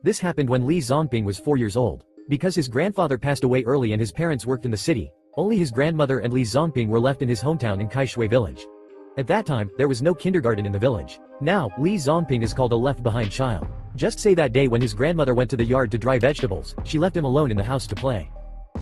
This happened when Li Zongping was 4 years old. Because his grandfather passed away early and his parents worked in the city, only his grandmother and Li Zongping were left in his hometown in Kaishui village. At that time, there was no kindergarten in the village. Now, Li Zongping is called a left-behind child. Just say that day when his grandmother went to the yard to dry vegetables, she left him alone in the house to play.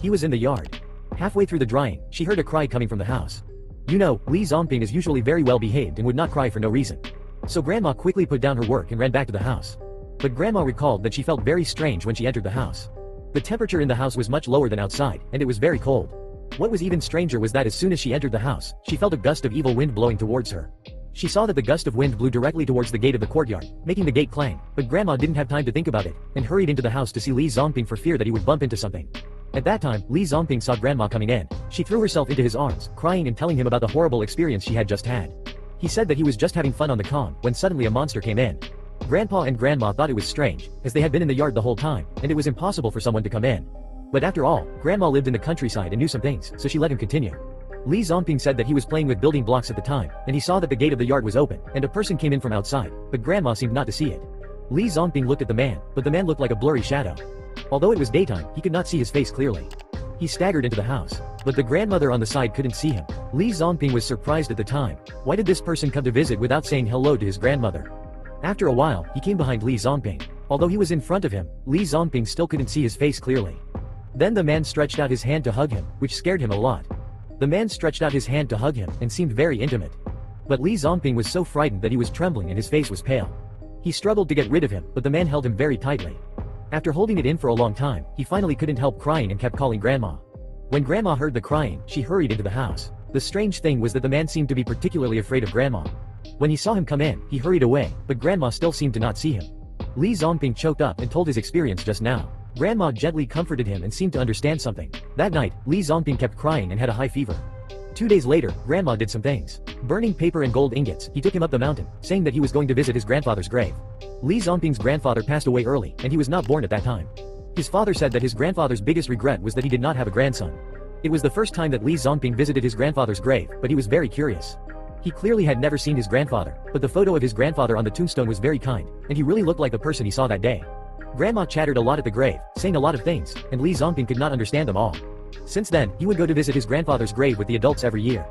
He was in the yard. Halfway through the drying, she heard a cry coming from the house. You know, Li Zongping is usually very well behaved and would not cry for no reason. So grandma quickly put down her work and ran back to the house. But grandma recalled that she felt very strange when she entered the house. The temperature in the house was much lower than outside, and it was very cold. What was even stranger was that as soon as she entered the house, she felt a gust of evil wind blowing towards her. She saw that the gust of wind blew directly towards the gate of the courtyard, making the gate clang, but grandma didn't have time to think about it, and hurried into the house to see Li Zongping for fear that he would bump into something. At that time, Li Zongping saw grandma coming in. She threw herself into his arms, crying and telling him about the horrible experience she had just had. He said that he was just having fun on the calm, when suddenly a monster came in. Grandpa and grandma thought it was strange, as they had been in the yard the whole time, and it was impossible for someone to come in. But after all, grandma lived in the countryside and knew some things, so she let him continue. Li Zongping said that he was playing with building blocks at the time, and he saw that the gate of the yard was open, and a person came in from outside, but grandma seemed not to see it. Li Zongping looked at the man, but the man looked like a blurry shadow. Although it was daytime, he could not see his face clearly. He staggered into the house, but the grandmother on the side couldn't see him. Li Zongping was surprised at the time. Why did this person come to visit without saying hello to his grandmother? After a while, he came behind Li Zongping. Although he was in front of him, Li Zongping still couldn't see his face clearly. Then the man stretched out his hand to hug him, which scared him a lot. The man stretched out his hand to hug him, and seemed very intimate. But Li Zongping was so frightened that he was trembling and his face was pale. He struggled to get rid of him, but the man held him very tightly. After holding it in for a long time, he finally couldn't help crying and kept calling grandma. When grandma heard the crying, she hurried into the house. The strange thing was that the man seemed to be particularly afraid of grandma. When he saw him come in, he hurried away, but grandma still seemed to not see him. Li Zongping choked up and told his experience just now. Grandma gently comforted him and seemed to understand something. That night, Li Zongping kept crying and had a high fever. 2 days later, grandma did some things. Burning paper and gold ingots, he took him up the mountain, saying that he was going to visit his grandfather's grave. Li Zongping's grandfather passed away early, and he was not born at that time. His father said that his grandfather's biggest regret was that he did not have a grandson. It was the first time that Li Zongping visited his grandfather's grave, but he was very curious. He clearly had never seen his grandfather, but the photo of his grandfather on the tombstone was very kind, and he really looked like the person he saw that day. Grandma chattered a lot at the grave, saying a lot of things, and Li Zongping could not understand them all. Since then, he would go to visit his grandfather's grave with the adults every year.